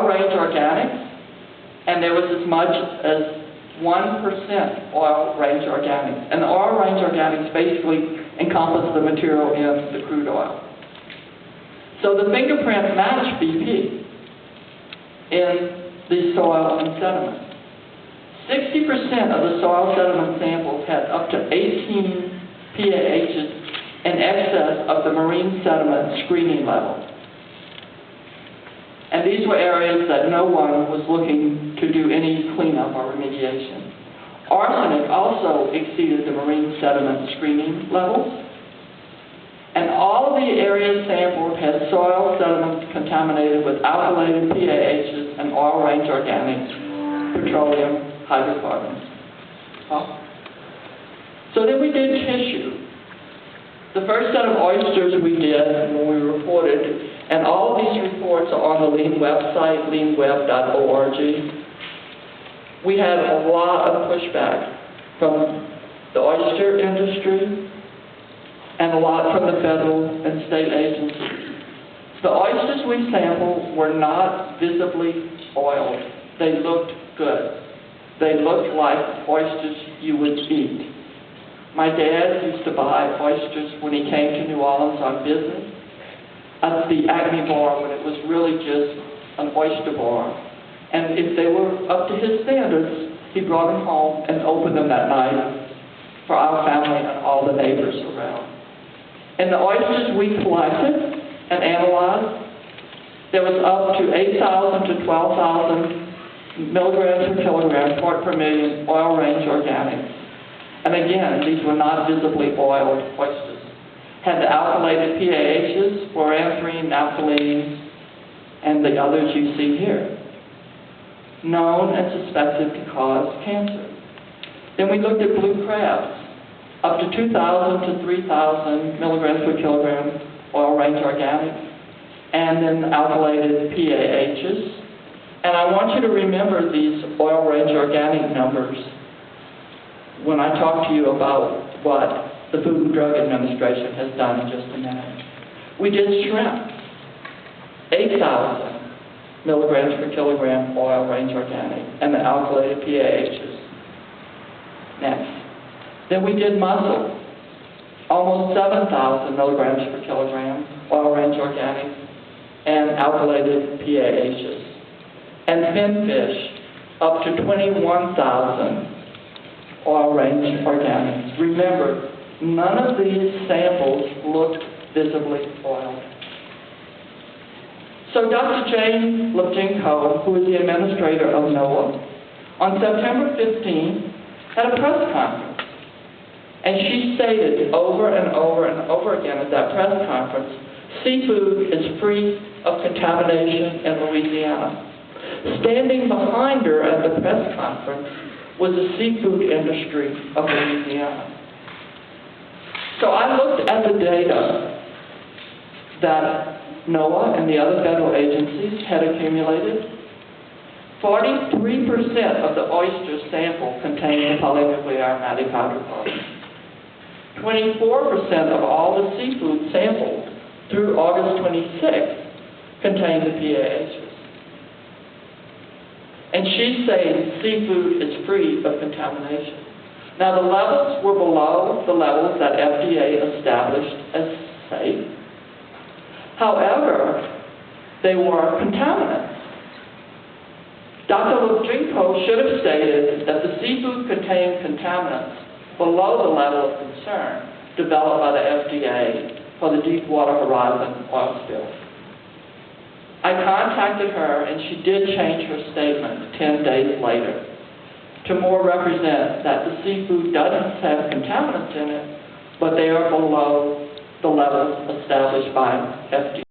oil range organics, and there was as much as 1% oil range organics. And the oil range organics basically encompass the material in the crude oil. So the fingerprint matched BP in the soil and sediment. 60% of the soil sediment samples had up to 18 PAHs in excess of the marine sediment screening level. And these were areas that no one was looking to do any cleanup or remediation. Arsenic also exceeded the marine sediment screening levels. And all of the areas sampled had soil sediments contaminated with alkylated PAHs and oil range organics, petroleum, hydrocarbons. So then we did tissue. The first set of oysters we did when we reported, and all of these reports are on the LEAN website, leanweb.org. We had a lot of pushback from the oyster industry and a lot from the federal and state agencies. The oysters we sampled were not visibly oiled. They looked good. They looked like oysters you would eat. My dad used to buy oysters when he came to New Orleans on business at the Acme Bar when it was really just an oyster bar. And if they were up to his standards, he brought them home and opened them that night for our family and all the neighbors around. And the oysters we collected and analyzed, there was up to 8,000 to 12,000 milligrams per kilogram, part per million, oil range organics. And again, these were not visibly oiled oysters. Had the alkylated PAHs, fluoranthrine, naphthalene, and the others you see here. Known and suspected to cause cancer. Then we looked at blue crabs, up to 2,000 to 3,000 milligrams per kilogram oil range organics, and then alkylated PAHs. And I want you to remember these oil range organic numbers when I talk to you about what the Food and Drug Administration has done in just a minute. We did shrimp, 8,000 milligrams per kilogram oil range organic, and the alkylated PAHs. Next. Then we did mussel, almost 7,000 milligrams per kilogram oil range organic, and alkylated PAHs. And finfish, up to 21,000 oil range organics. Remember, none of these samples looked visibly oiled. So Dr. Jane Lubchenco, who is the administrator of NOAA, on September 15th had a press conference. And she stated over and over and over again at that press conference, seafood is free of contamination in Louisiana. Standing behind her at the press conference was the seafood industry of Louisiana. So I looked at the data that NOAA and the other federal agencies had accumulated. 43% of the oyster sample contained polynuclear aromatic hydrocarbons. 24% of all the seafood sampled through August 26th contained the PAHs. And she's saying seafood is free of contamination. Now the levels were below the levels that FDA established as safe. However, they were contaminants. Dr. Lubchenco should have stated that the seafood contained contaminants below the level of concern developed by the FDA for the Deepwater Horizon oil spill. I contacted her, and she did change her statement 10 days later to more represent that the seafood doesn't have contaminants in it, but they are below the levels established by FDA.